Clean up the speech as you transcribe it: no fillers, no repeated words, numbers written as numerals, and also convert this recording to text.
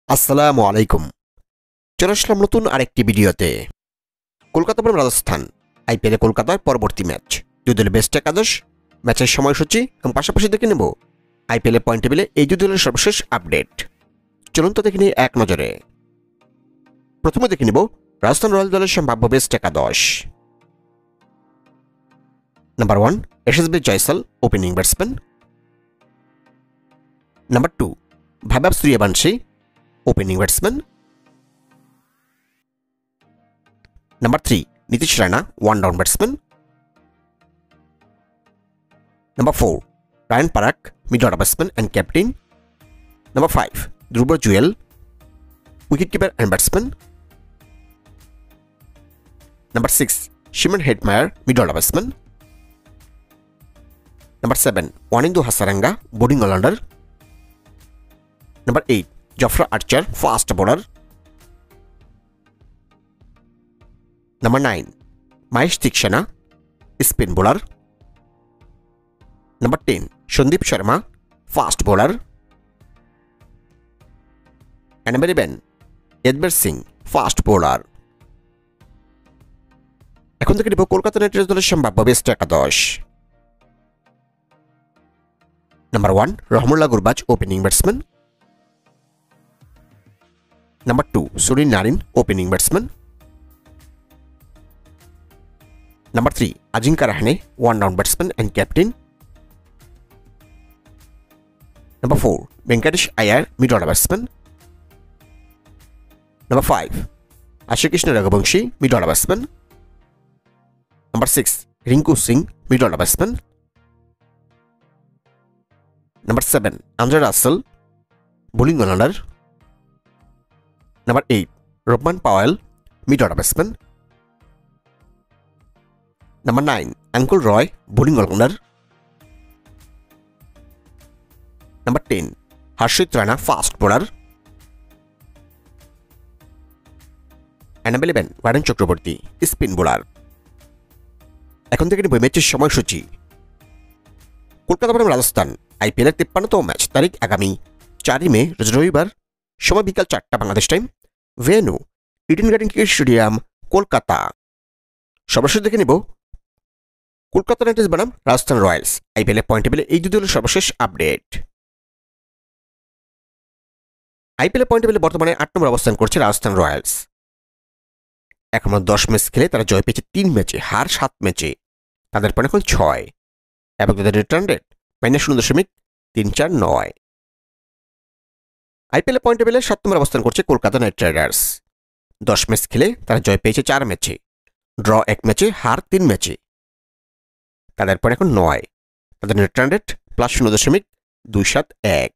আসসালামু আলাইকুম। চলে আসলাম নতুন আরেকটি ভিডিওতে। কলকাতা বনাম রাজস্থান আইপিএলে কলকাতার পরবর্তী ম্যাচ, দুই দলের বেস্ট একাদশ, ম্যাচের সময়সূচি এবং পাশাপাশি দেখে নেব আইপিএলের পয়েন্ট টেবিলে এই দুই দলের সর্বশেষ আপডেট। চলুন তো দেখে নিই এক নজরে। প্রথমে দেখে নেব রাজস্থান রয়্যাল দলের সম্ভাব্য বেস্ট একাদশ। নাম্বার 1 এসএসবি Jaiswal, opening batsman. Number 2 Vaibhav Suryavanshi, opening batsman. Number 3 Nitish Rana, one down batsman. Number 4 Ryan Parak, mid order batsman and captain. Number 5 Dhruv Jewel, wicketkeeper and batsman. Number 6 Shimon Hetmeyer, mid order batsman. Number 7 Wanindu Hasaranga, bowling all-rounder. Number 8 Jofra Archer, fast bowler. Number 9 Mahesh Theekshana, spin bowler. Number 10 Sandeep Sharma, fast bowler. And number 11 Yadbir Singh, fast bowler. এখন থেকে নিব Kolkata night Riders দলের সম্ভাব্য best একাদশ। Number 1 Rahmanullah Gurbaz, opening batsman. Number 2 Sunil Narine, opening batsman. Number 3 Ajinkya Rahane, one down batsman and captain. Number 4 Venkatesh Iyer, mid order batsman. Number 5 Ashikrishna Raghuvanshi, mid order batsman. Number 6 Rinku Singh, mid order batsman. Number 7 Andre Russell, bowling all-rounder. Number 8 Robman Powell, mid order batsman. Number 9 Ankur Roy, bowling all-rounder. Number 10 Harshit Rana, fast bowler. And number 11 Varun Chakraborty, spin bowler. এখন থেকে নিব ম্যাচের সময়সূচি। কলকাতা বনাম রাজস্থান আইপিএলের 53তম match, তারিখ আগামী 4 মে, রোজ রবিবার, সময় বিকাল 4টা Bangladesh time, venue Eden garden cricket stadium, Kolkata. সর্বশেষ দেখে নিব কলকাতা নাইট রাইডার্স বনাম রাজস্থান রয়্যালস আইপিএলের পয়েন্ট টেবিলে এই দুই দলের সর্বশেষ আপডেট। আইপিএলের পয়েন্ট টেবিলে বর্তমানে 8 নম্বর অবস্থান করছে রাজস্থান রয়্যালস। এখনো 10 ম্যাচ খেলে তারা জয় পেয়েছে 3 ম্যাচে, হার 7 ম্যাচে। তাদের পয়েন্ট এখন 6 এবং তাদের রিটার্ন রেট -0.349। আইপিএলের পয়েন্ট টেবিলে 7 নম্বর অবস্থান করছে কলকাতা নাইট রাইডার্স। 10 ম্যাচ খেলে তারা জয় পেয়েছে 4 ম্যাচে, ড্র 1 ম্যাচে, হার 3 ম্যাচে। তাদের পয়েন্ট এখন 9, তাদের রিটার্ন রেট +0.271।